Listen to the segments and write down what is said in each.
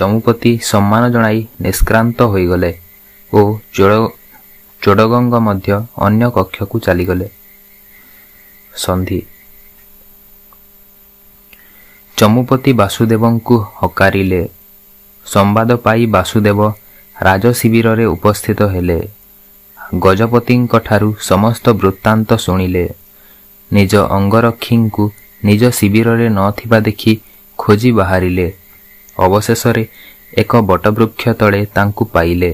ଚମୁପତି ସମ୍ମାନ ଜଣାଇ ନିଷ୍କ୍ରାନ୍ତ ହୋଇଗଲେ ଓ ଚୋଡ଼ଗଙ୍ଗ ମଧ୍ୟ ଅନ୍ୟ କକ୍ଷକୁ ଚାଲିଗଲେ। ସନ୍ଧି। ଚମୁପତି ବାସୁଦେବଙ୍କୁ ହକାରିଲେ। ସମ୍ବାଦ ପାଇ ବାସୁଦେବ ରାଜଶିବିରରେ ଉପସ୍ଥିତ ହେଲେ। ଗଜପତିଙ୍କଠାରୁ ସମସ୍ତ ବୃତ୍ତାନ୍ତ ଶୁଣିଲେ। ନିଜ ଅଙ୍ଗରକ୍ଷୀଙ୍କୁ ନିଜ ଶିବିରରେ ନଥିବା ଦେଖି ଖୋଜି ବାହାରିଲେ। ଅବଶେଷରେ ଏକ ବଟବୃକ୍ଷ ତଳେ ତାଙ୍କୁ ପାଇଲେ।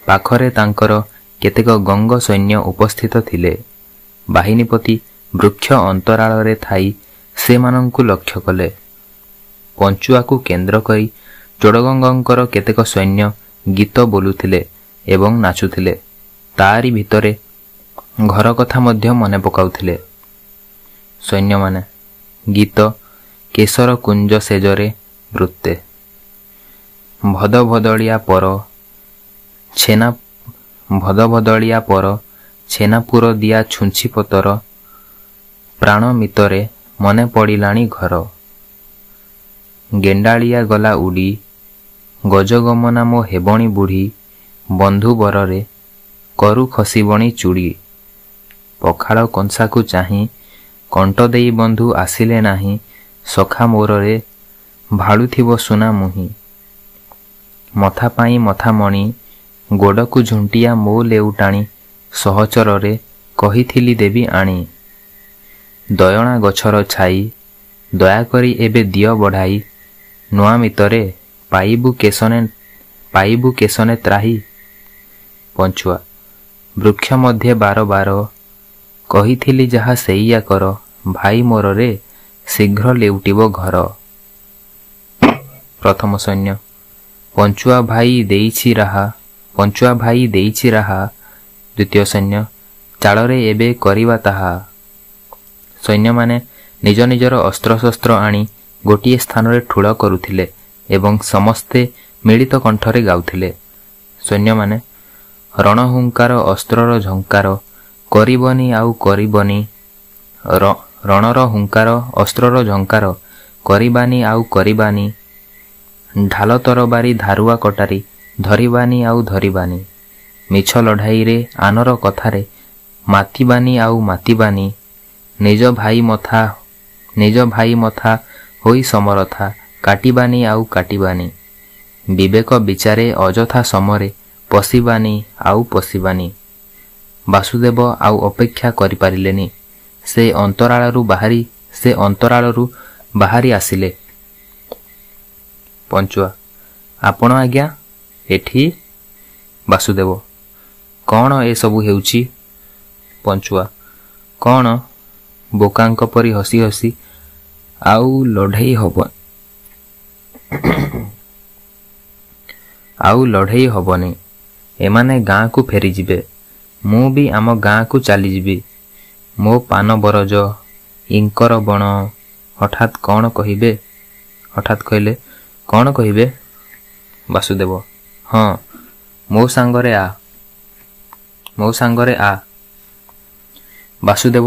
ପାଖରେ ତାଙ୍କର କେତେକ ଗଙ୍ଗ ସୈନ୍ୟ ଉପସ୍ଥିତ ଥିଲେ। ବାହିନୀପତି ବୃକ୍ଷ ଅନ୍ତରାଳରେ ଥାଇ ସେମାନଙ୍କୁ ଲକ୍ଷ୍ୟ କଲେ। ପଞ୍ଚୁଆକୁ କେନ୍ଦ୍ର କରି ଚୋଡ଼ଗଙ୍ଗଙ୍କର କେତେକ ସୈନ୍ୟ ଗୀତ ବୋଲୁଥିଲେ ଏବଂ ନାଚୁଥିଲେ। ତାରି ଭିତରେ ଘର କଥା ମଧ୍ୟ ମନେ ପକାଉଥିଲେ। ସୈନ୍ୟମାନେ ଗୀତ କେଶର କୁଞ୍ଜ ସେଜରେ ବୃତ୍ତେ ଭଦଭଦଳିଆ ପର ଛେନାପୁର ଦିଆ ଛୁଞ୍ଚି ପତର ପ୍ରାଣ ମିତରେ ମନେ ପଡ଼ିଲାଣି ଘର। ଗେଣ୍ଡାଳିଆ ଗଲା ଉଡ଼ି ଗଜଗମନା ମୋ ହେବଣି ବୁଢ଼ୀ ବନ୍ଧୁ ବରରେ କରୁ ଖସିବଣି ଚୁଡ଼ି। ପଖାଳ କଂସାକୁ ଚାହିଁ କଣ୍ଟ ଦେଇ ବନ୍ଧୁ ଆସିଲେ ନାହିଁ ସଖା ମୋରରେ ଭାଳୁଥିବ ସୁନା ମୁହିଁ। ମଥା ପାଇଁ ମଥାମଣି ଗୋଡ଼କୁ ଝୁଣ୍ଟିଆ ମୋ ଲେଉଟାଣି ସହଚରରେ କହିଥିଲି ଦେବି ଆଣି। ଦୟଣା ଗଛର ଛାଇ ଦୟାକରି ଏବେ ଦିଅ ବଢ଼ାଇ ନୂଆ ମିତରେ ପାଇବୁ କେଶନେ ତ୍ରାହି। ପଞ୍ଚୁଆ। ବୃକ୍ଷ ମଧ୍ୟେ ବାର କହିଥିଲି ଯାହା ସେଇଆ କର ଭାଇ ମୋରରେ ଶୀଘ୍ର ଲେଉଟିବ ଘର। ପ୍ରଥମ ସୈନ୍ୟ। ପଞ୍ଚୁଆ ଭାଇ ଦେଇଛି ରାହା। ଦ୍ୱିତୀୟ ସୈନ୍ୟ। ଚାଳରେ ଏବେ କରିବା ତାହା। ସୈନ୍ୟମାନେ ନିଜ ନିଜର ଅସ୍ତ୍ରଶସ୍ତ୍ର ଆଣି ଗୋଟିଏ ସ୍ଥାନରେ ଠୁଳ କରୁଥିଲେ ଏବଂ ସମସ୍ତେ ମିଳିତ କଣ୍ଠରେ ଗାଉଥିଲେ। ସୈନ୍ୟମାନେ ରଣହୁଙ୍କାର ଅସ୍ତ୍ରର ଝଙ୍କାର କରିବନି ଆଉ କରିବନି। ରଣର ହୁଙ୍କାର ଅସ୍ତ୍ରର ଝଙ୍କାର କରିବାନି ଆଉ କରିବାନି। ଢାଲ ତରବାରି ଧାରୁଆ କଟାରି ଧରିବାନି ଆଉ ଧରିବାନି। ମିଛ ଲଢ଼ାଇରେ ଆନର କଥାରେ ମାତିବାନି ଆଉ ମାତିବାନି। ନିଜ ଭାଇ ମଥା ହୋଇ ସମରଥା କାଟିବାନି ଆଉ କାଟିବାନି। ବିବେକ ବିଚାରେ ଅଯଥା ସମରେ ପଶିବାନି ଆଉ ପଶିବାନି। ବାସୁଦେବ ଆଉ ଅପେକ୍ଷା କରିପାରିଲେନି। ସେ ଅନ୍ତରାଳରୁ ବାହାରି ଆସିଲେ। ପଞ୍ଚୁଆ। ଆପଣ ଆଜ୍ଞା ଏଠି? ବାସୁଦେବ। କ'ଣ ଏସବୁ ହେଉଛି? ପଞ୍ଚୁଆ। କ'ଣ ବୋକାଙ୍କ ପରି ହସି ହସି ଆଉ ଲଢ଼େଇ ହବନି। ଏମାନେ ଗାଁକୁ ଫେରିଯିବେ। ମୁଁ ବି ଆମ ଗାଁକୁ ଚାଲିଯିବି। ମୋ ପାନ ବରଜ ଇଙ୍କର ବଣ ହଠାତ୍ କହିଲେ କ'ଣ କହିବେ? ବାସୁଦେବ। ହଁ ମୋ ସାଙ୍ଗରେ ଆ। ବାସୁଦେବ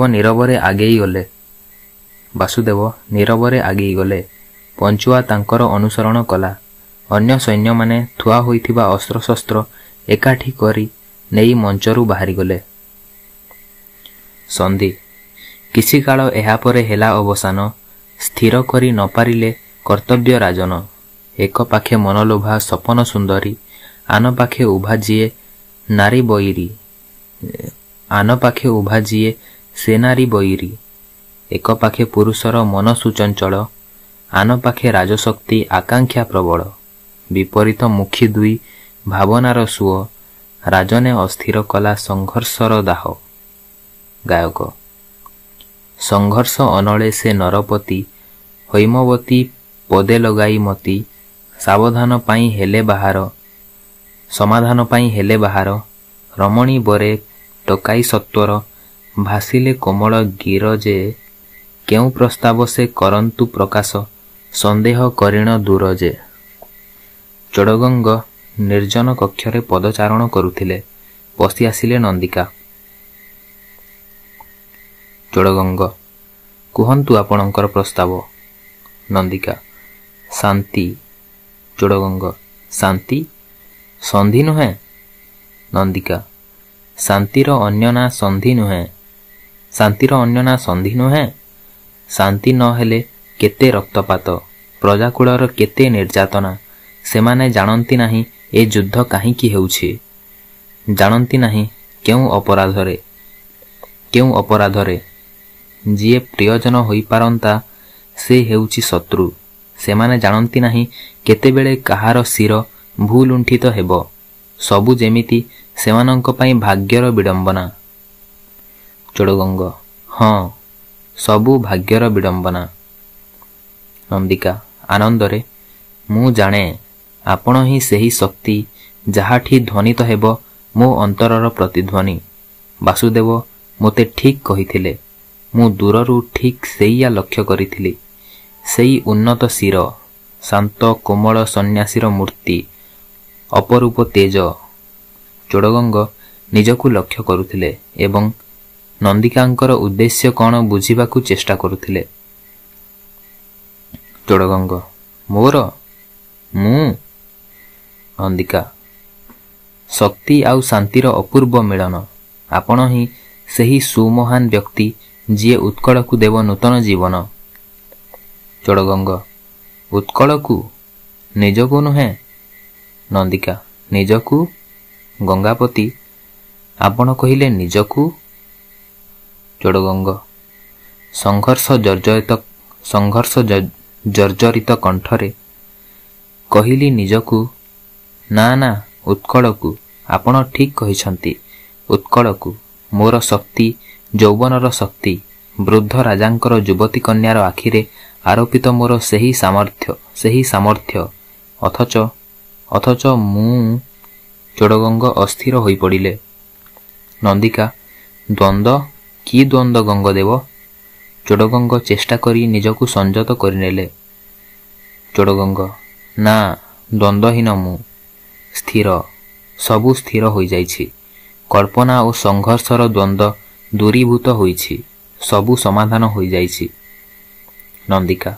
ନୀରବରେ ଆଗେଇ ଗଲେ। ପଞ୍ଚୁଆ ତାଙ୍କର ଅନୁସରଣ କଲା। ଅନ୍ୟ ସୈନ୍ୟମାନେ ଥୁଆ ହୋଇଥିବା ଅସ୍ତ୍ରଶସ୍ତ୍ର ଏକାଠି କରି ନେଇ ମଞ୍ଚରୁ ବାହାରିଗଲେ। ସନ୍ଧି। କିଛି କାଳ ଏହାପରେ ହେଲା ଅବସାନ। ସ୍ଥିର କରି ନ ପାରିଲେ କର୍ତ୍ତବ୍ୟ ରାଜନ। ଏକ ପାଖେ ମନଲୋଭା ସପନ ସୁନ୍ଦରୀ ଆନ ପାଖେ ଉଭା ଯିଏ ସେ ନାରୀ ବୈରୀ। ଏକ ପାଖେ ପୁରୁଷର ମନ ସୁଚଞ୍ଚଳ ଆନ ପାଖେ ରାଜଶକ୍ତି ଆକାଂକ୍ଷା ପ୍ରବଳ। ବିପରୀତ ମୁଖୀ ଦୁଇ ଭାବନାର ସୁଅ ରାଜନେ ଅସ୍ଥିର କଲା ସଂଘର୍ଷର ଦାହ। ଗାୟକ। ସଂଘର୍ଷ ଅନଳେ ସେ ନରପତି হৈମବତୀ ପଦେ ଲଗାଇ ମତି। ସମାଧାନ ପାଇଁ ହେଲେ ବାହାର ରମଣୀ ବରେ ଟକାଇ ସତ୍ୱର। ଭାସିଲେ କୋମଳ ଗିର ଯେ କେଉଁ ପ୍ରସ୍ତାବ ସେ କରନ୍ତୁ ପ୍ରକାଶ ସନ୍ଦେହ କରିଣ ଦୂର ଯେ। ଚୋଡ଼ଗଙ୍ଗ ନିର୍ଜନ କକ୍ଷରେ ପଦଚାରଣ କରୁଥିଲେ। ପଶି ଆସିଲେ ନନ୍ଦିକା। ଚୋଡ଼ଗଙ୍ଗ। କୁହନ୍ତୁ ଆପଣଙ୍କର ପ୍ରସ୍ତାବ। ନନ୍ଦିକା। ଶାନ୍ତି। ଚୋଡ଼ଗଙ୍ଗ ଶାନ୍ତି ସନ୍ଧି ନୁହେଁ। ନନ୍ଦିକା ଶାନ୍ତିର ଅନ୍ୟ ନାଁ ସନ୍ଧି ନୁହେଁ। ଶାନ୍ତିର ଅନ୍ୟ ନାଁ ସନ୍ଧି ନୁହେଁ। ଶାନ୍ତି ନ ହେଲେ କେତେ ରକ୍ତପାତ, ପ୍ରଜାକୁଳର କେତେ ନିର୍ଯାତନା। ସେମାନେ ଜାଣନ୍ତି ନାହିଁ ଏ ଯୁଦ୍ଧ କାହିଁକି ହେଉଛି। ଜାଣନ୍ତି ନାହିଁ କେଉଁ ଅପରାଧରେ ଯିଏ ପ୍ରିୟଜନ ହୋଇପାରନ୍ତା ସେ ହେଉଛି ଶତ୍ରୁ। ସେମାନେ ଜାଣନ୍ତି ନାହିଁ କେତେବେଳେ କାହାର ଶିର ଭୁଲୁଣ୍ଠିତ ହେବ। ସବୁ ଯେମିତି ସେମାନଙ୍କ ପାଇଁ ଭାଗ୍ୟର ବିଡ଼ମ୍ବନା। ଚୋଡ଼ଗଙ୍ଗ ହଁ, ସବୁ ଭାଗ୍ୟର ବିଡ଼ମ୍ବନା। ନନ୍ଦିକା ଆନନ୍ଦରେ ମୁଁ ଜାଣେ ଆପଣ ହିଁ ସେହି ଶକ୍ତି ଯାହାଠି ଧ୍ୱନିତ ହେବ ମୋ ଅନ୍ତରର ପ୍ରତିଧ୍ୱନି। ବାସୁଦେବ ମୋତେ ଠିକ୍ କହିଥିଲେ। ମୁଁ ଦୂରରୁ ଠିକ୍ ସେଇଆ ଲକ୍ଷ୍ୟ କରିଥିଲି। ସେଇ ଉନ୍ନତ ଶିର, ଶାନ୍ତ କୋମଳ ସନ୍ନ୍ୟାସୀର ମୂର୍ତ୍ତି, ଅପରୂପ ତେଜ। ଚୋଡ଼ଗଙ୍ଗ ନିଜକୁ ଲକ୍ଷ୍ୟ କରୁଥିଲେ ଏବଂ ନନ୍ଦିକାଙ୍କର ଉଦ୍ଦେଶ୍ୟ କ'ଣ ବୁଝିବାକୁ ଚେଷ୍ଟା କରୁଥିଲେ। ଚୋଡ଼ଗଙ୍ଗ ମୁଁ ନନ୍ଦିକା ଶକ୍ତି ଆଉ ଶାନ୍ତିର ଅପୂର୍ବ ମିଳନ। ଆପଣ ହିଁ ସେହି ସୁମହାନ ବ୍ୟକ୍ତି ଯିଏ ଉତ୍କଳକୁ ଦେବ ନୂତନ ଜୀବନ। ଚୋଡ଼ଗଙ୍ଗ ଉତ୍କଳକୁ, ନିଜକୁ ନୁହେଁ। ନନ୍ଦିକା ନିଜକୁ? ଗଙ୍ଗାପତି ଆପଣ କହିଲେ ନିଜକୁ? ଚୋଡ଼ଗଙ୍ଗ ସଂଘର୍ଷ ଜର୍ଜରିତ କଣ୍ଠରେ କହିଲି ନିଜକୁ। ନା, ଉତ୍କଳକୁ। ଆପଣ ଠିକ୍ କହିଛନ୍ତି, ଉତ୍କଳକୁ। ମୋର ଶକ୍ତି ଯୌବନର ଶକ୍ତି, ବୃଦ୍ଧ ରାଜାଙ୍କର ଯୁବତୀ କନ୍ୟାର ଆଖିରେ ଆରୋପିତ ମୋର ସେହି ସାମର୍ଥ୍ୟ। ଅଥଚ ମୁଁ। ଚୋଡ଼ଗଙ୍ଗ ଅସ୍ଥିର ହୋଇପଡ଼ିଲେ। ନନ୍ଦିକା ଦ୍ୱନ୍ଦ୍ୱ? କି ଦ୍ୱନ୍ଦ୍ୱ ଗଙ୍ଗଦେବ? ଚୋଡ଼ଗଙ୍ଗ ଚେଷ୍ଟା କରି ନିଜକୁ ସଂଯତ କରିନେଲେ। ଚୋଡ଼ଗଙ୍ଗ ନା, ଦ୍ୱନ୍ଦ୍ୱହୀନ ମୁଁ। ସ୍ଥିର, ସବୁ ସ୍ଥିର ହୋଇଯାଇଛି। କଳ୍ପନା ଓ ସଂଘର୍ଷର ଦ୍ୱନ୍ଦ୍ୱ ଦୂରୀଭୂତ ହୋଇଛି। ସବୁ ସମାଧାନ ହୋଇଯାଇଛି। ନନ୍ଦିକା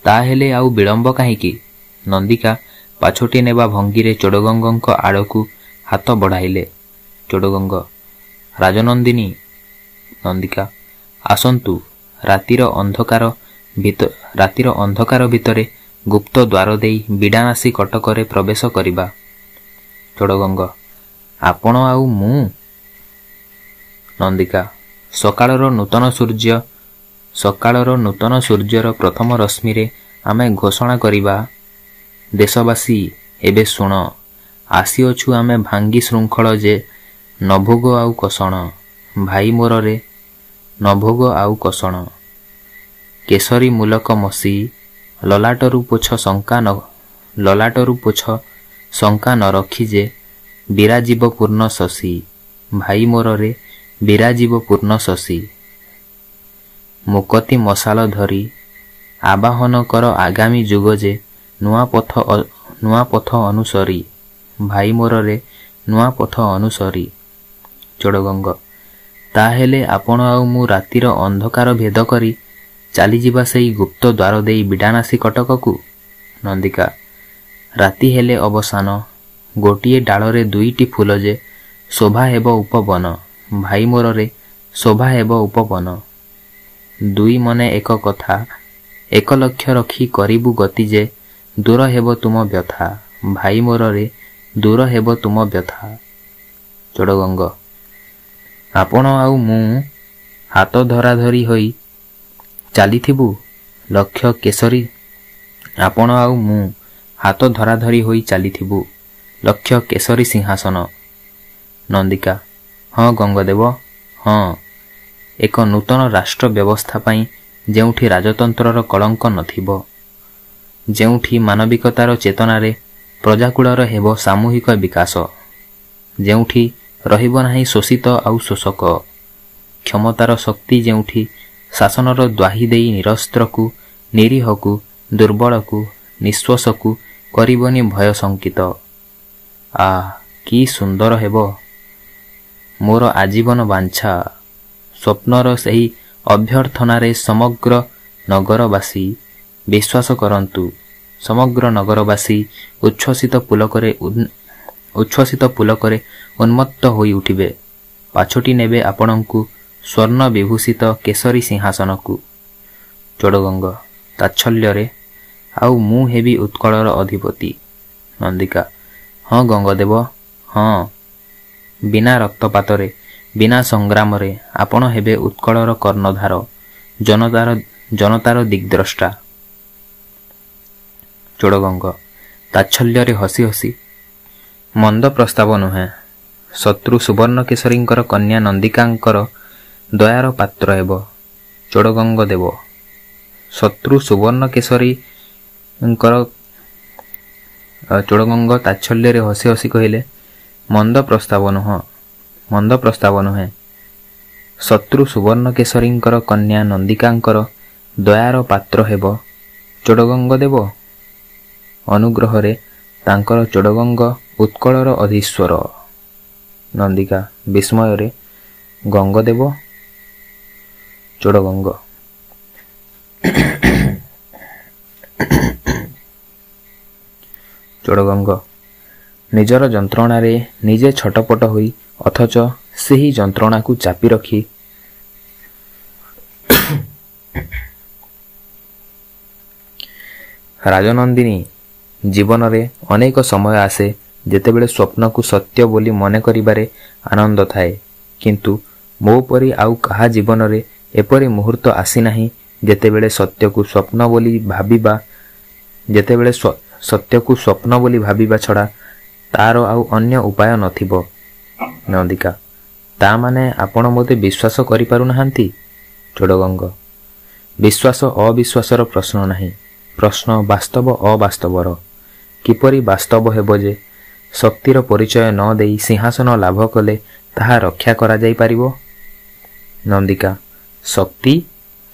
ତାହେଲେ ଆଉ ବିଳମ୍ବ କାହିଁକି? ନନ୍ଦିକା ପାଛୋଟି ନେବା ଭଙ୍ଗୀରେ ଚୋଡ଼ଗଙ୍ଗଙ୍କ ଆଡ଼କୁ ହାତ ବଢ଼ାଇଲେ। ଚୋଡ଼ଗଙ୍ଗ ରାଜନନ୍ଦିନୀ। ନନ୍ଦିକା ଆସନ୍ତୁ, ରାତିର ଅନ୍ଧକାର ଭିତରେ ଗୁପ୍ତ ଦ୍ୱାର ଦେଇ ବିଡ଼ାନାସୀ କଟକରେ ପ୍ରବେଶ କରିବା। ଚୋଡ଼ଗଙ୍ଗ ଆପଣ ଆଉ ମୁଁ? ନନ୍ଦିକା ସକାଳର ନୂତନ ସୂର୍ଯ୍ୟର ପ୍ରଥମ ରଶ୍ମିରେ ଆମେ ଘୋଷଣା କରିବା, ଦେଶବାସୀ ଏବେ ଶୁଣ, ଆସିଅଛୁ ଆମେ ଭାଙ୍ଗି ଶୃଙ୍ଖଳ ଯେ ନଭୋଗ ଆଉ କଷଣ। ଭାଇ ମୋରରେ ନଭୋଗ ଆଉ କଷଣ। କେଶରୀ ମୂଲକ ମସି ଲଲାଟରୁ ପୋଛ ଶଙ୍କା ନ ରଖି ଯେ ବିରାଜିବ ପୂର୍ଣ୍ଣ ଶଶୀ। ଭାଇ ମୋରରେ ବିରାଜିବ ପୂର୍ଣ୍ଣ ଶଶୀ। ମୁକତି ମଶାଲ ଧରି ଆବାହନ କର ଆଗାମୀ ଯୁଗ ଯେ ନୂଆ ପଥ ଅନୁସରି। ଭାଇ ମୋରରେ ନୂଆ ପଥ ଅନୁସରି। ଚୋଡ଼ଗଙ୍ଗ ତାହେଲେ ଆପଣ ଆଉ ମୁଁ ରାତିର ଅନ୍ଧକାର ଭେଦ କରି ଚାଲିଯିବା ସେଇ ଗୁପ୍ତ ଦ୍ୱାର ଦେଇ ବିଡ଼ାନାସୀ କଟକକୁ। ନନ୍ଦିକା ରାତି ହେଲେ ଅବସାନ, ଗୋଟିଏ ଡାଳରେ ଦୁଇଟି ଫୁଲ ଯେ ଶୋଭା ହେବ ଉପବନ। ଭାଇ ମୋରରେ ଶୋଭା ହେବ ଉପବନ। ଦୁଇ ମନେ ଏକ କଥା, ଏକ ଲକ୍ଷ୍ୟ ରଖି କରିବୁ ଗତି ଯେ ଦୂର ହେବ ତୁମ ବ୍ୟଥା। ଭାଇ ମୋରରେ ଦୂର ହେବ ତୁମ ବ୍ୟଥା। ଚୋଡ଼ଗଙ୍ଗ ଆପଣ ଆଉ ମୁଁ ହାତ ଧରାଧରି ହୋଇ ଚାଲିଥିବୁ ଲକ୍ଷ୍ୟ କେଶରୀ। ଆପଣ ଆଉ ମୁଁ ହାତ ଧରାଧରି ହୋଇ ଚାଲିଥିବୁ ଲକ୍ଷ୍ୟ କେଶରୀ ସିଂହାସନ। ନନ୍ଦିକା ହଁ ଗଙ୍ଗଦେବ, ହଁ। ଏକ ନୂତନ ରାଷ୍ଟ୍ର ବ୍ୟବସ୍ଥା ପାଇଁ ଯେଉଁଠି ରାଜତନ୍ତ୍ରର କଳଙ୍କ ନଥିବ, ଯେଉଁଠି ମାନବିକତାର ଚେତନାରେ ପ୍ରଜାକୁଳର ହେବ ସାମୂହିକ ବିକାଶ, ଯେଉଁଠି ରହିବ ନାହିଁ ଶୋଷିତ ଆଉ ଶୋଷକ, କ୍ଷମତାର ଶକ୍ତି ଯେଉଁଠି ଶାସନର ଦ୍ୱାହି ଦେଇ ନିରସ୍ତ୍ରକୁ, ନିରୀହକୁ, ଦୁର୍ବଳକୁ, ନିଃଶ୍ୱାସକୁ କରିବନି ଭୟ ଶଙ୍କିତ। କି ସୁନ୍ଦର ହେବ ମୋର ଆଜୀବନ ବାଞ୍ଛା। ସ୍ୱପ୍ନର ସେହି ଅଭ୍ୟର୍ଥନାରେ ସମଗ୍ର ନଗରବାସୀ ବିଶ୍ୱାସ କରନ୍ତୁ, ସମଗ୍ର ନଗରବାସୀ ଉଚ୍ଛ୍ୱସିତ ପୁଲକରେ ଉନ୍ମତ୍ତ ହୋଇ ଉଠିବେ। ପାଛୋଟି ନେବେ ଆପଣଙ୍କୁ ସ୍ୱର୍ଣ୍ଣ ବିଭୂଷିତ କେଶରୀ ସିଂହାସନକୁ। ଚୋଡ଼ଗଙ୍ଗ ତାଚ୍ଛଲ୍ୟରେ, ଆଉ ମୁଁ ହେବି ଉତ୍କଳର ଅଧିପତି। ନନ୍ଦିକା ହଁ ଗଙ୍ଗଦେବ, ହଁ। ବିନା ରକ୍ତପାତରେ, ବିନା ସଂଗ୍ରାମରେ ଆପଣ ହେବେ ଉତ୍କଳର କର୍ଣ୍ଣଧାର, ଜନତାର ଦିଗ୍ଦ୍ରଷ୍ଟା। ଚୋଡ଼ଗଙ୍ଗ ତାଚ୍ଛଲ୍ୟରେ ହସି ହସି, ମନ୍ଦ ପ୍ରସ୍ତାବ ନୁହେଁ। ଶତ୍ରୁ ସୁବର୍ଣ୍ଣକେଶରୀଙ୍କର କନ୍ୟା ନନ୍ଦିକାଙ୍କର ଦୟାର ପାତ୍ର ହେବ। ଚୋଡ଼ଗଙ୍ଗ ଦେବ ଶତ୍ରୁ ସୁବର୍ଣ୍ଣକେଶରୀଙ୍କର ଚୋଡ଼ଗଙ୍ଗ ତାଚ୍ଛଲ୍ୟରେ ହସି ହସି କହିଲେ, ମନ୍ଦ ପ୍ରସ୍ତାବ ନୁହେଁ। ଶତ୍ରୁ ସୁବର୍ଣ୍ଣକେଶରୀଙ୍କର କନ୍ୟା ନନ୍ଦିକାଙ୍କର ଦୟାର ପାତ୍ର ହେବ ଚୋଡ଼ଗଙ୍ଗ ଦେବ। ଅନୁଗ୍ରହରେ ତାଙ୍କର ଚୋଡ଼ଗଙ୍ଗ ଉତ୍କଳର ଅଧୀଶ୍ୱର। ନନ୍ଦିକା ବିସ୍ମୟରେ, ଗଙ୍ଗଦେବ। ଚୋଡ଼ଗଙ୍ଗ ଚୋଡ଼ଗଙ୍ଗ ନିଜର ଯନ୍ତ୍ରଣାରେ ନିଜେ ଛଟପଟ ହୋଇ, ଅଥଚ ସେହି ଯନ୍ତ୍ରଣାକୁ ଚାପି ରଖି ରାଜନନ୍ଦିନୀ, ଜୀବନରେ ଅନେକ ସମୟ ଆସେ ଯେତେବେଳେ ସ୍ୱପ୍ନକୁ ସତ୍ୟ ବୋଲି ମନେ କରିବାରେ ଆନନ୍ଦ ଥାଏ, କିନ୍ତୁ ମୋ ପରି ଆଉ କାହା ଜୀବନରେ ଏପରି ମୁହୂର୍ତ୍ତ ଆସିନାହିଁ ଯେତେବେଳେ ସତ୍ୟକୁ ସ୍ୱପ୍ନ ବୋଲି ଭାବିବା ଛଡ଼ା ତାର ଆଉ ଅନ୍ୟ ଉପାୟ ନଥିବ। ନନ୍ଦିକା ତା ମାନେ ଆପଣ ମୋତେ ବିଶ୍ୱାସ କରିପାରୁନାହାନ୍ତି? ଚୋଡ଼ଗଙ୍ଗ ବିଶ୍ୱାସ ଅବିଶ୍ୱାସର ପ୍ରଶ୍ନ ନାହିଁ, ପ୍ରଶ୍ନ ବାସ୍ତବ ଅବାସ୍ତବର। କିପରି ବାସ୍ତବ ହେବ ଯେ ଶକ୍ତିର ପରିଚୟ ନ ଦେଇ ସିଂହାସନ ଲାଭ କଲେ ତାହା ରକ୍ଷା କରାଯାଇପାରିବ? ନନ୍ଦିକା ଶକ୍ତି?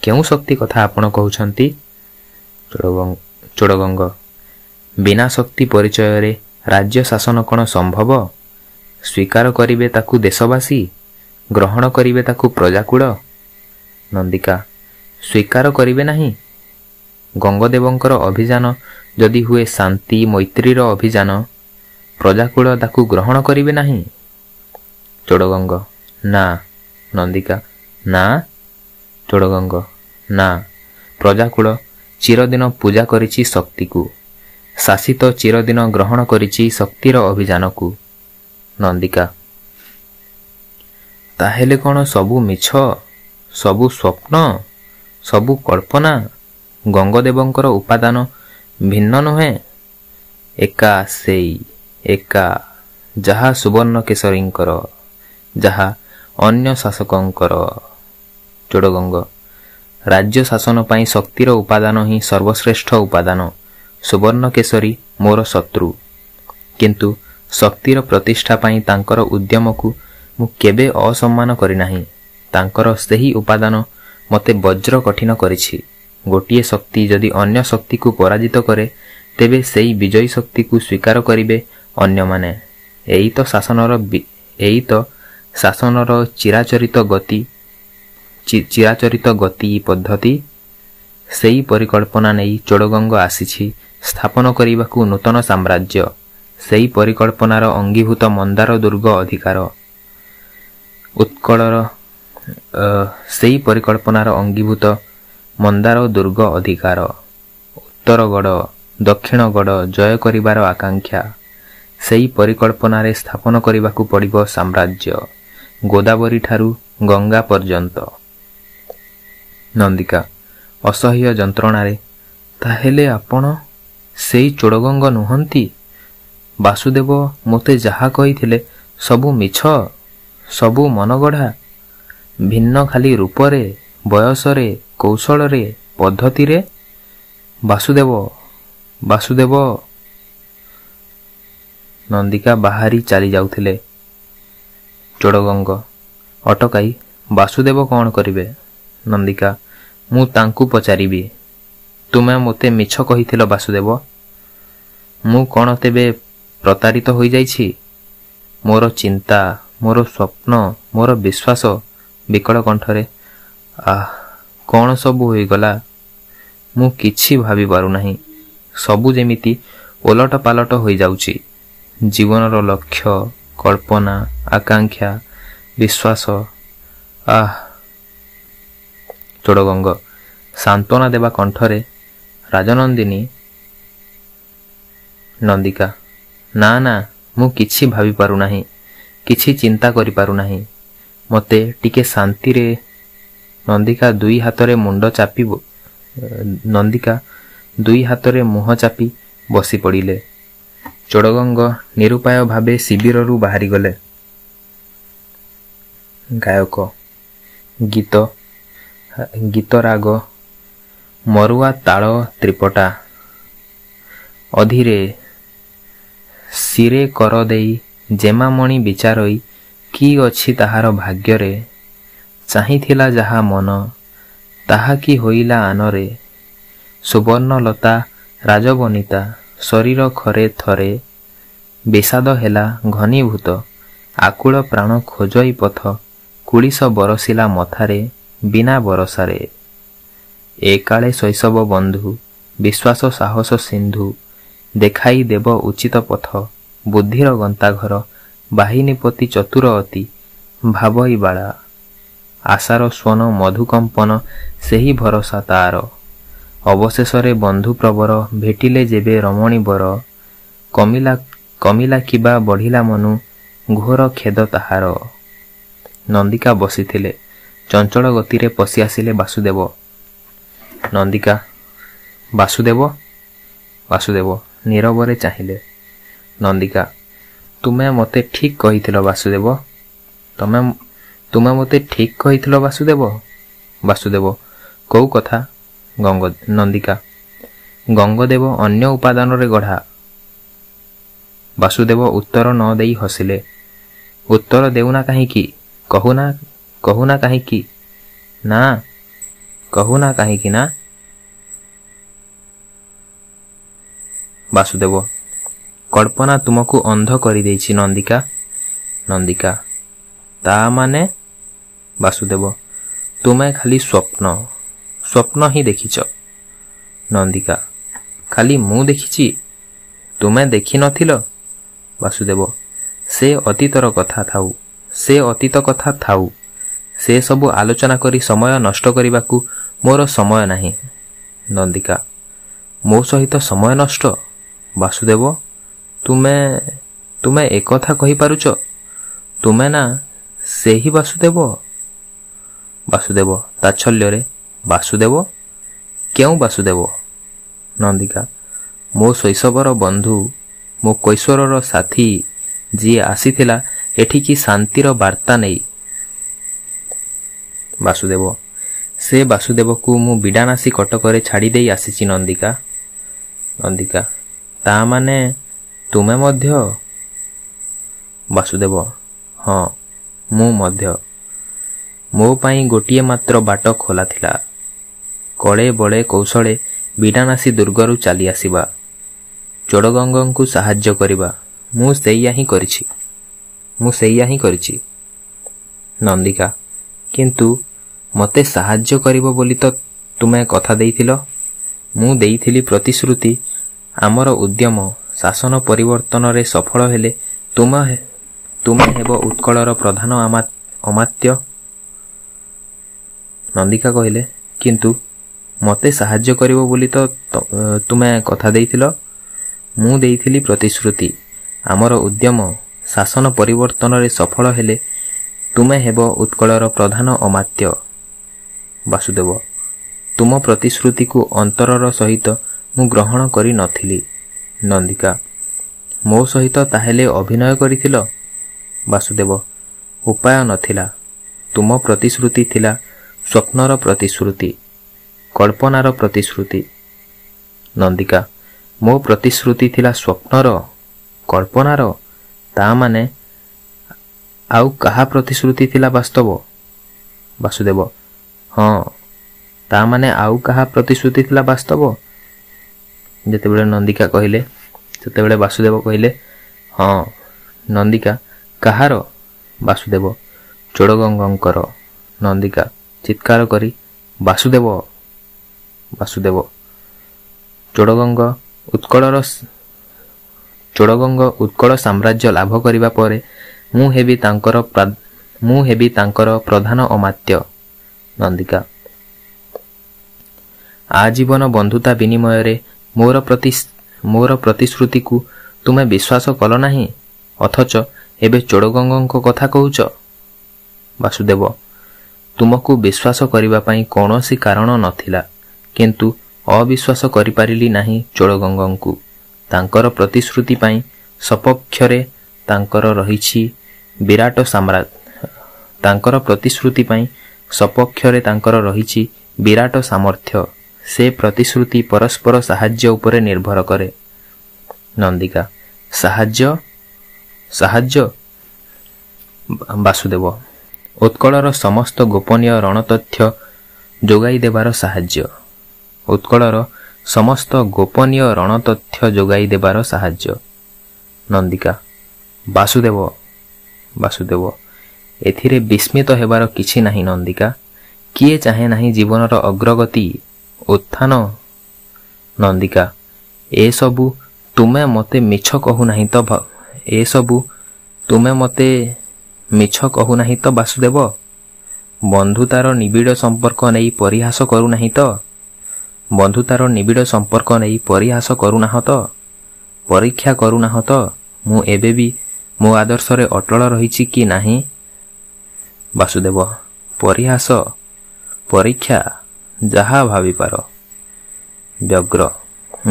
କେଉଁ ଶକ୍ତି କଥା ଆପଣ କହୁଛନ୍ତି? ଚୋଡ଼ଗଙ୍ଗ ବିନା ଶକ୍ତି ପରିଚୟରେ ରାଜ୍ୟ ଶାସନ କ'ଣ ସମ୍ଭବ? ସ୍ୱୀକାର କରିବେ ତାକୁ ଦେଶବାସୀ, ଗ୍ରହଣ କରିବେ ତାକୁ ପ୍ରଜାକୁଳ। ନନ୍ଦିକା ସ୍ୱୀକାର କରିବେ ନାହିଁ? ଗଙ୍ଗଦେବଙ୍କର ଅଭିଯାନ ଯଦି ହୁଏ ଶାନ୍ତି ମୈତ୍ରୀର ଅଭିଯାନ, ପ୍ରଜାକୁଳ ତାକୁ ଗ୍ରହଣ କରିବେ ନାହିଁ? ଚୋଡ଼ଗଙ୍ଗ ନା। ନନ୍ଦିକା ନା? ଚୋଡ଼ଗଙ୍ଗ ନା। ପ୍ରଜାକୁଳ ଚିରଦିନ ପୂଜା କରିଛି ଶକ୍ତିକୁ, ଶାସିତ ଚିରଦିନ ଗ୍ରହଣ କରିଛି ଶକ୍ତିର ଅଭିଯାନକୁ। ନନ୍ଦିକା ତାହେଲେ କ'ଣ ସବୁ ମିଛ, ସବୁ ସ୍ୱପ୍ନ, ସବୁ କଳ୍ପନା? ଗଙ୍ଗଦେବଙ୍କର ଉପାଦାନ ଭିନ୍ନ ନୁହେଁ? ଏକା ଯାହା ସୁବର୍ଣ୍ଣକେଶରୀଙ୍କର, ଯାହା ଅନ୍ୟ ଶାସକଙ୍କର। ଚୋଡ଼ଗଙ୍ଗ ରାଜ୍ୟ ଶାସନ ପାଇଁ ଶକ୍ତିର ଉପାଦାନ ହିଁ ସର୍ବଶ୍ରେଷ୍ଠ ଉପାଦାନ। ସୁବର୍ଣ୍ଣକେଶରୀ ମୋର ଶତ୍ରୁ, କିନ୍ତୁ ଶକ୍ତିର ପ୍ରତିଷ୍ଠା ପାଇଁ ତାଙ୍କର ଉଦ୍ୟମକୁ ମୁଁ କେବେ ଅସମ୍ମାନ କରିନାହିଁ। ତାଙ୍କର ସେହି ଉପାଦାନ ମୋତେ ବଜ୍ର କଠିନ କରିଛି। ଗୋଟିଏ ଶକ୍ତି ଯଦି ଅନ୍ୟ ଶକ୍ତିକୁ ପରାଜିତ କରେ, ତେବେ ସେହି ବିଜୟୀ ଶକ୍ତିକୁ ସ୍ୱୀକାର କରିବେ ଅନ୍ୟମାନେ। ଏଇ ତ ଶାସନର ଚିରାଚରିତ ଗତି ପଦ୍ଧତି। ସେହି ପରିକଳ୍ପନା ନେଇ ଚୋଡ଼ଗଙ୍ଗ ଆସିଛି ସ୍ଥାପନ କରିବାକୁ ନୂତନ ସାମ୍ରାଜ୍ୟ। ସେହି ପରିକଳ୍ପନାର ଅଙ୍ଗୀଭୂତ ମନ୍ଦାର ଦୁର୍ଗ ଅଧିକାର। ଉତ୍ତରଗଡ଼ ଦକ୍ଷିଣଗଡ଼ ଜୟ କରିବାର ଆକାଂକ୍ଷା। ସେହି ପରିକଳ୍ପନାରେ ସ୍ଥାପନ କରିବାକୁ ପଡ଼ିବ ସାମ୍ରାଜ୍ୟ, ଗୋଦାବରୀଠାରୁ ଗଙ୍ଗା ପର୍ଯ୍ୟନ୍ତ। ନନ୍ଦିକା ଅସହ୍ୟ ଯନ୍ତ୍ରଣାରେ, ତାହେଲେ ଆପଣ ସେଇ ଚୋଡ଼ଗଙ୍ଗ ନୁହନ୍ତି? ବାସୁଦେବ ମୋତେ ଯାହା କହିଥିଲେ ସବୁ ମିଛ, ସବୁ ମନଗଢ଼ା, ଭିନ୍ନ ଖାଲି ରୂପରେ, ବୟସରେ, କୌଶଳରେ, ପଦ୍ଧତିରେ। ବାସୁଦେବ। ନନ୍ଦିକା ବାହାରି ଚାଲି ଯାଉଥିଲେ। ଚୋଡ଼ଗଙ୍ଗ ଅଟକାଇ, ବାସୁଦେବ କ'ଣ କରିବେ? ନନ୍ଦିକା ମୁଁ ତାଙ୍କୁ ପଚାରିବି। ତୁମେ ମୋତେ ମିଛ କହିଥିଲ ବାସୁଦେବ। ମୁଁ କ'ଣ ତେବେ ପ୍ରତାରିତ ହୋଇଯାଇଛି? ମୋର ଚିନ୍ତା, ମୋର ସ୍ୱପ୍ନ, ମୋର ବିଶ୍ୱାସ। ବିକଳ କଣ୍ଠରେ, କ'ଣ ସବୁ ହୋଇଗଲା? ମୁଁ କିଛି ଭାବି ପାରୁନାହିଁ। ସବୁ ଯେମିତି ଓଲଟ ପାଲଟ ହୋଇଯାଉଛି। ଜୀବନର ଲକ୍ଷ୍ୟ, କଳ୍ପନା, ଆକାଂକ୍ଷା, ବିଶ୍ୱାସ। ଚୋଡ଼ଗଙ୍ଗ ସାନ୍ତ୍ୱନା ଦେବା କଣ୍ଠରେ ରାଜନନ୍ଦିନୀ। ନନ୍ଦିକା ନା ନା, ମୁଁ କିଛି ଭାବିପାରୁନାହିଁ, କିଛି ଚିନ୍ତା କରିପାରୁନାହିଁ। ମୋତେ ଟିକେ ଶାନ୍ତିରେ। ନନ୍ଦିକା ଦୁଇ ହାତରେ ମୁହଁ ଚାପି ବସି ପଡ଼ିଲେ। ଚୋଡ଼ଗଙ୍ଗ ନିରୁପାୟ ଭାବେ ଶିବିରରୁ ବାହାରିଗଲେ। ଗାୟକ ଗୀତ ରାଗ ମରୁଆ ତାଳ ତ୍ରିପଟା। ଅଧୀରେ ଶିରେ କର ଦେଇ ଜେମାମଣି ବିଚାରଇ। କି ଅଛି ତାହାର ଭାଗ୍ୟରେ, ଚାହିଁଥିଲା ଯାହା ମନ, ତାହା କି ହୋଇଲା ଆନରେ। ସୁବର୍ଣ୍ଣଲତା ରାଜବନିତା, ଶରୀର ଖରେ ଥରେ। ବିଷାଦ ହେଲା ଘନୀଭୂତ, ଆକୁଳ ପ୍ରାଣ ଖୋଜଇ ପଥ। କୁଳିଶ ବରସିଲା ମଥାରେ, ବିନା ବରସାରେ। ଏକାଳେ ଶୈଶବ ବନ୍ଧୁ, ବିଶ୍ୱାସ ସାହସ ସିନ୍ଧୁ। ଦେଖାଇ ଦେବ ଉଚିତ ପଥ, ବୁଦ୍ଧିର ଗନ୍ତାଘର। ବାହିନୀପତି ଚତୁର ଅତି, ଭାବଇ ବାଳା। ଆଶାର ସ୍ୱନ ମଧୁକମ୍ପନ, ସେହି ଭରସା ତାର। ଅବଶେଷରେ ବନ୍ଧୁ ପ୍ରବର, ଭେଟିଲେ ଯେବେ ରମଣୀ ବର। କମିଲା କିବା ବଢ଼ିଲା ମନୁ, ଘୋର ଖେଦ ତାହାର। ନନ୍ଦିକା ବସିଥିଲେ। ଚଞ୍ଚଳ ଗତିରେ ପଶି ଆସିଲେ ବାସୁଦେବ। ନନ୍ଦିକା ବାସୁଦେବ ନୀରବରେ ଚାହିଁଲେ। ନନ୍ଦିକା ତୁମେ ମୋତେ ଠିକ୍ କହିଥିଲ ବାସୁଦେବ। ତୁମେ ମୋତେ ଠିକ୍ କହିଥିଲ ବାସୁଦେବ। ବାସୁଦେବ କୋଉ କଥା? ନନ୍ଦିକା ଗଙ୍ଗଦେବ ଅନ୍ୟ ଉପାଦାନରେ ଗଢ଼ା। ବାସୁଦେବ ଉତ୍ତର ନ ଦେଇ ହସିଲେ। ଉତ୍ତର ଦେଉନା କାହିଁକି? କହୁନା କାହିଁକି? ନା କହୁନା କାହିଁକି ନା? ବାସୁଦେବ କଳ୍ପନା ତୁମକୁ ଅନ୍ଧ କରିଦେଇଛି ନନ୍ଦିକା। ନନ୍ଦିକା ତା ମାନେ? ବାସୁଦେବ ତୁମେ ଖାଲି ସ୍ୱପ୍ନ ହିଁ ଦେଖିଛ। ନନ୍ଦିକା ଖାଲି ମୁଁ ଦେଖିଛି, ତୁମେ ଦେଖିନଥିଲ? ବାସୁଦେବ ସେ ଅତୀତ କଥା ଥାଉ। ସେ ସବୁ ଆଲୋଚନା କରି ସମୟ ନଷ୍ଟ କରିବାକୁ ମୋର ସମୟ ନାହିଁ। ନନ୍ଦିକା ମୋ ସହିତ ସମୟ ନଷ୍ଟ? ବାସୁଦେବ ତୁମେ ଏକଥା କହିପାରୁଛ? ତୁମେ ନା ସେହି ବାସୁଦେବ? ବାସୁଦେବ ତାଚ୍ଛଲ୍ୟରେ ବାସୁଦେବ? କେଉଁ ବାସୁଦେବ? ନନ୍ଦିକା ମୋ ଶୈଶବର ବନ୍ଧୁ, ମୋ କୈଶୋରର ସାଥୀ, ଯିଏ ଆସିଥିଲା ଏଠିକି ଶାନ୍ତିର ବାର୍ତ୍ତା ନେଇ। ବାସୁଦେବ ସେ ବାସୁଦେବକୁ ମୁଁ ବିଡ଼ାନାସୀ କଟକରେ ଛାଡ଼ି ଦେଇ ଆସିଛି ନନ୍ଦିକା। ନନ୍ଦିକା ତା ମାନେ ତୁମେ ମଧ୍ୟ? ବାସୁଦେବ ହଁ, ମୁଁ ମଧ୍ୟ। ମୋ ପାଇଁ ଗୋଟିଏ ମାତ୍ର ବାଟ ଖୋଲା ଥିଲା, କଳେ ବଳେ କୌଶଳେ ବିଡ଼ାନାସୀ ଦୁର୍ଗରୁ ଚାଲି ଆସିବା, ଚୋଡ଼ଗଙ୍ଗଙ୍କୁ ସାହାଯ୍ୟ କରିବା। ମୁଁ ସେଇଆ ହିଁ କରିଛି। ନନ୍ଦିକା କିନ୍ତୁ ମୋତେ ସାହାଯ୍ୟ କରିବ ବୋଲି ତ ତୁମେ କଥା ଦେଇଥିଲ। ମୁଁ ଦେଇଥିଲି ପ୍ରତିଶ୍ରୁତି। ଆମର ଉଦ୍ୟମ ଶାସନ ପରିବର୍ତ୍ତନରେ ସଫଳ ହେଲେ ତୁମେ ହେବ ଉତ୍କଳର ପ୍ରଧାନ ଅମାତ୍ୟ। ନନ୍ଦିକା କହିଲେ କିନ୍ତୁ ମୋତେ ସାହାଯ୍ୟ କରିବ ବୋଲି ତ ତୁମେ କଥା ଦେଇଥିଲ। ମୁଁ ଦେଇଥିଲି ପ୍ରତିଶ୍ରୁତି। ଆମର ଉଦ୍ୟମ ଶାସନ ପରିବର୍ତ୍ତନରେ ସଫଳ ହେଲେ ତୁମେ ହେବ ଉତ୍କଳର ପ୍ରଧାନ ଅମାତ୍ୟ। ବାସୁଦେବ ତୁମ ପ୍ରତିଶ୍ରୁତିକୁ ଅନ୍ତରର ସହିତ ମୁଁ ଗ୍ରହଣ କରି ନଥିଲି। ନନ୍ଦିକା ମୋ ସହିତ ତାହେଲେ ଅଭିନୟ କରିଥିଲ? ବାସୁଦେବ ଉପାୟ ନଥିଲା। ତୁମ ପ୍ରତିଶ୍ରୁତି ଥିଲା ସ୍ୱପ୍ନର ପ୍ରତିଶ୍ରୁତି, କଳ୍ପନାର ପ୍ରତିଶ୍ରୁତି। ନନ୍ଦିକା ମୋ ପ୍ରତିଶ୍ରୁତି ଥିଲା ସ୍ୱପ୍ନର, କଳ୍ପନାର? ତା ମାନେ ଆଉ କାହା ପ୍ରତିଶ୍ରୁତି ଥିଲା ବାସ୍ତବ? ବାସୁଦେବ ହଁ, ତା ମାନେ ଆଉ କାହା ପ୍ରତିଶ୍ରୁତି ଥିଲା ବାସ୍ତବ? ଯେତେବେଳେ ନନ୍ଦିକା କହିଲେ ସେତେବେଳେ ବାସୁଦେବ କହିଲେ ହଁ। ନନ୍ଦିକା କାହାର? ବାସୁଦେବ ଚୋଡ଼ଗଙ୍ଗଙ୍କର। ନନ୍ଦିକା ଚିତ୍କାର କରି ବାସୁଦେବ। ବାସୁଦେବ ଚୋଡ଼ଗଙ୍ଗ ଚୋଡ଼ଗଙ୍ଗ ଉତ୍କଳ ସାମ୍ରାଜ୍ୟ ଲାଭ କରିବା ପରେ ମୁଁ ହେବି ତାଙ୍କର ପ୍ରଧାନ ଅମାତ୍ୟ। ନନ୍ଦିକା ଆଜୀବନ ବନ୍ଧୁତା ବିନିମୟରେ ମୋର ପ୍ରତିଶ୍ରୁତିକୁ ତୁମେ ବିଶ୍ୱାସ କଲ ନାହିଁ, ଅଥଚ ଏବେ ଚୋଡ଼ଗଙ୍ଗଙ୍କ କଥା କହୁଛ। ବାସୁଦେବ ତୁମକୁ ବିଶ୍ୱାସ କରିବା ପାଇଁ କୌଣସି କାରଣ ନଥିଲା, କିନ୍ତୁ ଅବିଶ୍ୱାସ କରିପାରିଲି ନାହିଁ ଚୋଡ଼ଗଙ୍ଗଙ୍କୁ। ତାଙ୍କର ପ୍ରତିଶ୍ରୁତି ପାଇଁ ସପକ୍ଷରେ ତାଙ୍କର ରହିଛି ବିରାଟ ସାମର୍ଥ୍ୟ। ସେ ପ୍ରତିଶ୍ରୁତି ପରସ୍ପର ସାହାଯ୍ୟ ଉପରେ ନିର୍ଭର କରେ। ନନ୍ଦିକା ସାହାଯ୍ୟ? ବାସୁଦେବ ଉତ୍କଳର ସମସ୍ତ ଗୋପନୀୟ ରଣତଥ୍ୟ ଯୋଗାଇ ଦେବାର ସାହାଯ୍ୟ। ନନ୍ଦିକା ବାସୁଦେବ ଏଥିରେ ବିସ୍ମିତ ହେବାର କିଛି ନାହିଁ ନନ୍ଦିକା। କିଏ ଚାହେଁ ନାହିଁ ଜୀବନର ଅଗ୍ରଗତି, ଉତ୍ଥାନ? ନନ୍ଦିକା ଏସବୁ ତୁମେ ମୋତେ ମିଛ କହୁନାହିଁ ତ ବାସୁଦେବ? ବନ୍ଧୁତାର ନିବିଡ଼ ସମ୍ପର୍କ ନେଇ ପରିହାସ କରୁନାହଁ ତ? ପରୀକ୍ଷା କରୁନାହଁ ତ ମୁଁ ଏବେ ବି ମୋ ଆଦର୍ଶରେ ଅଟଳ ରହିଛି କି ନାହିଁ? ବାସୁଦେବ ପରୀକ୍ଷା ଯାହା ଭାବିପାର।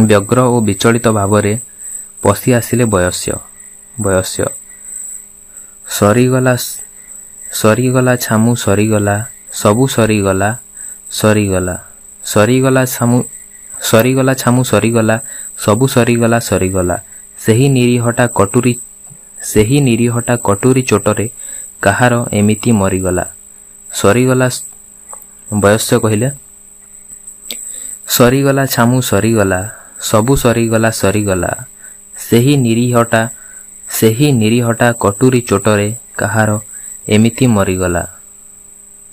ବ୍ୟଗ୍ର ଓ ବିଚଳିତ ଭାବରେ ପଶି ଆସିଲେ ବୟସ୍ୟ। ସରିଗଲା ଛାମୁ ସରିଗଲା, ସବୁ ସରିଗଲା ସେହି ନିରୀହଟା କଟୁରୀ ଚୋଟରେ କାହାର ଏମିତି ମରିଗଲା। ବୟସ୍ୟ କହିଲେ ସରିଗଲା ଛାମୁ ସରିଗଲା, ସବୁ ସରିଗଲା ସେହି ନିରୀହଟା କଟୁରୀ ଚୋଟରେ କାହାର ଏମିତି ମରିଗଲା।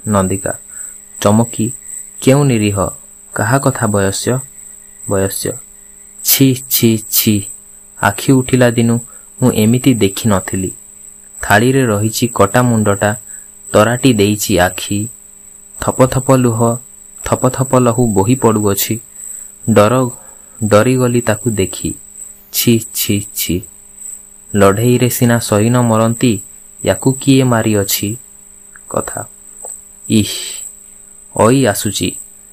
ନନ୍ଦିକା ଚମକି କେଉଁ ନିରୀହ, କାହା କଥା ବୟସ୍ୟ? ଛି ଆଖି ଉଠିଲା ଦିନୁ ମୁଁ ଏମିତି ଦେଖି ନଥିଲି। ଥାଳିରେ ରହିଛି କଟା ମୁଣ୍ଡଟା, ତରାଟି ଦେଇଛି ଆଖି, ଥପ ଥପ ଲହୁ ବୋହି ପଡ଼ୁଅଛି। ଡରିଗଲି ତାକୁ ଦେଖି। ଛି ଲଢ଼େଇରେ ସିନା ସୈନ ମରନ୍ତି, ୟାକୁ କିଏ ମାରିଅଛି? କଥା ଆସୁଛି,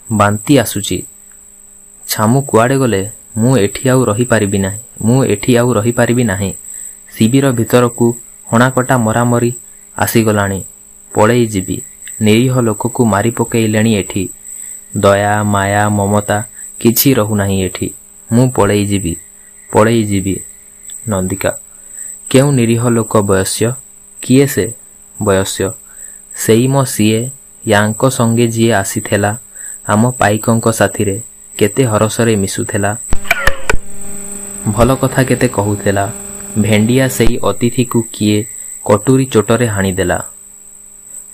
ବାନ୍ତି ଆସୁଛି। ଛାମୁ କୁଆଡ଼େ ଗଲେ? ମୁଁ ଏଠି ଆଉ ରହିପାରିବି ନାହିଁ। ଶିବିର ଭିତରକୁ ହଣାକଟା ମରାମରି ଆସିଗଲାଣି। ପଳେଇ ଯିବି। ନିରୀହ ଲୋକକୁ ମାରି ପକେଇଲେଣି ଏଠି। ଦୟା ମାୟା ମମତା କିଛି ରହୁନାହିଁ ଏଠି। ମୁଁ ପଳେଇ ଯିବି। ନନ୍ଦିକା କେଉଁ ନିରୀହ ଲୋକ ବୟସ୍ୟ? କିଏ ସେ? ବୟସ୍ୟ ସେଇ ସିଏ, ୟାଙ୍କ ସଙ୍ଗେ ଯିଏ ଆସିଥିଲା ଆମ ପାଇକଙ୍କ ସାଥିରେ, କେତେ ହରସରେ ମିଶୁଥିଲା, ଭଲ କଥା କେତେ କହୁଥିଲା। ଭେଣ୍ଡିଆ ସେଇ ଅତିଥିକୁ କିଏ କଟୁରୀ ଚୋଟରେ ହାଣିଦେଲା।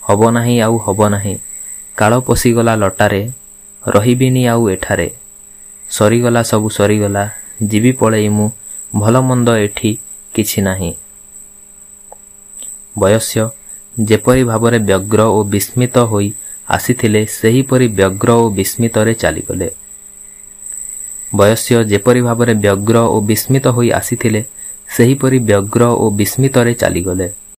ହବ ନାହିଁ, କାଳ ପଶିଗଲା ଲଟାରେ, ରହିବିନି ଆଉ ଏଠାରେ। ସରିଗଲା, ସବୁ ସରିଗଲା, ଯିବି ପଳେଇ ମୁଁ, ଭଲ ମନ୍ଦ ଏଠି କିଛି ନାହିଁ। ବୟସ୍ୟ ଯେପରି ଭାବରେ ବ୍ୟଗ୍ର ଓ ବିସ୍ମିତ ହୋଇ ଆସିଥିଲେ, ସେହିପରି ବ୍ୟଗ୍ର ଓ ବିସ୍ମିତରେ ଚାଲିଗଲେ। ବୟସ୍ୟ ଯେପରି ଭାବରେ ବ୍ୟଗ୍ର ଓ ବିସ୍ମିତ ହୋଇ ଆସିଥିଲେ, ସେହିପରି ବ୍ୟଗ୍ର ଓ ବିସ୍ମିତରେ ଚାଲିଗଲେ।